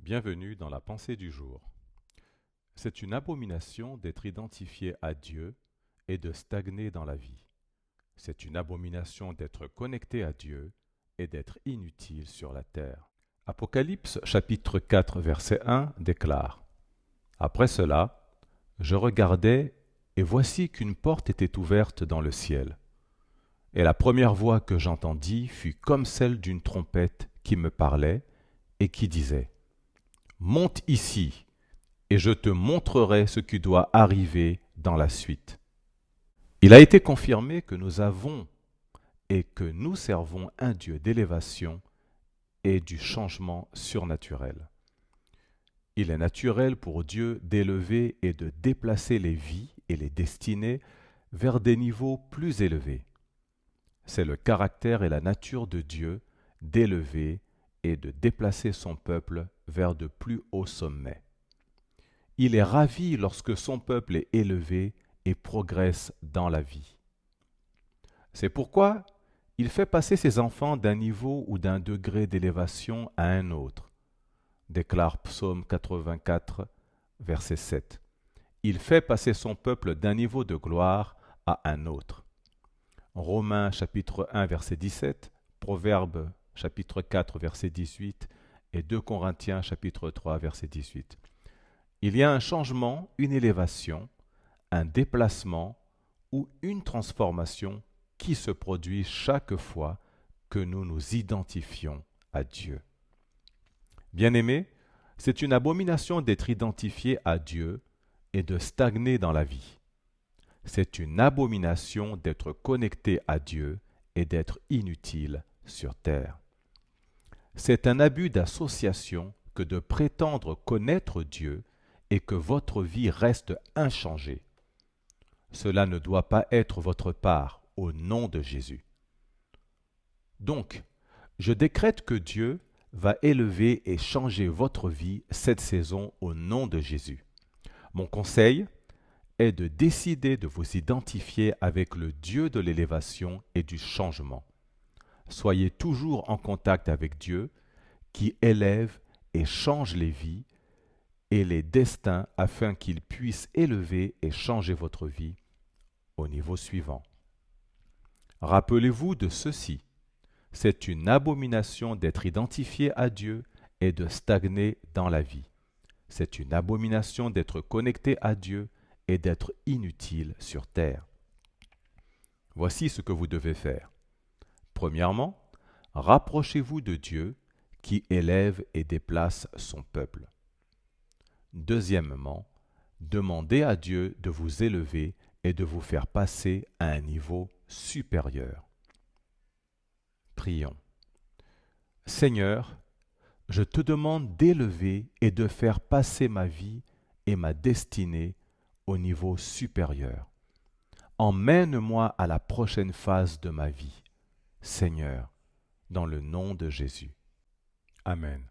Bienvenue dans la pensée du jour. C'est une abomination d'être identifié à Dieu et de stagner dans la vie. C'est une abomination d'être connecté à Dieu et d'être inutile sur la terre. Apocalypse chapitre 4 verset 1 déclare: Après cela, je regardai et voici qu'une porte était ouverte dans le ciel. Et la première voix que j'entendis fut comme celle d'une trompette qui me parlait et qui disait: Monte ici, et je te montrerai ce qui doit arriver dans la suite. Il a été confirmé que nous avons et que nous servons un Dieu d'élévation et du changement surnaturel. Il est naturel pour Dieu d'élever et de déplacer les vies et les destinées vers des niveaux plus élevés. C'est le caractère et la nature de Dieu d'élever et de déplacer son peuple vers de plus hauts sommets. Il est ravi lorsque son peuple est élevé et progresse dans la vie. C'est pourquoi il fait passer ses enfants d'un niveau ou d'un degré d'élévation à un autre, déclare Psaume 84, verset 7. Il fait passer son peuple d'un niveau de gloire à un autre. Romains chapitre 1, verset 17, Proverbes chapitre 4, verset 18 et 2 Corinthiens chapitre 3, verset 18. Il y a un changement, une élévation, un déplacement ou une transformation qui se produit chaque fois que nous nous identifions à Dieu. Bien-aimés, c'est une abomination d'être identifié à Dieu et de stagner dans la vie. C'est une abomination d'être connecté à Dieu et d'être inutile sur terre. C'est un abus d'association que de prétendre connaître Dieu et que votre vie reste inchangée. Cela ne doit pas être votre part au nom de Jésus. Donc, je décrète que Dieu va élever et changer votre vie cette saison au nom de Jésus. Mon conseil est de décider de vous identifier avec le Dieu de l'élévation et du changement. Soyez toujours en contact avec Dieu qui élève et change les vies et les destins afin qu'il puisse élever et changer votre vie au niveau suivant. Rappelez-vous de ceci: c'est une abomination d'être identifié à Dieu et de stagner dans la vie. C'est une abomination d'être connecté à Dieu et d'être inutile sur terre. Voici ce que vous devez faire. Premièrement, rapprochez-vous de Dieu qui élève et déplace son peuple. Deuxièmement, demandez à Dieu de vous élever et de vous faire passer à un niveau supérieur. Prions. Seigneur, je te demande d'élever et de faire passer ma vie et ma destinée au niveau supérieur. Emmène-moi à la prochaine phase de ma vie, Seigneur, dans le nom de Jésus. Amen.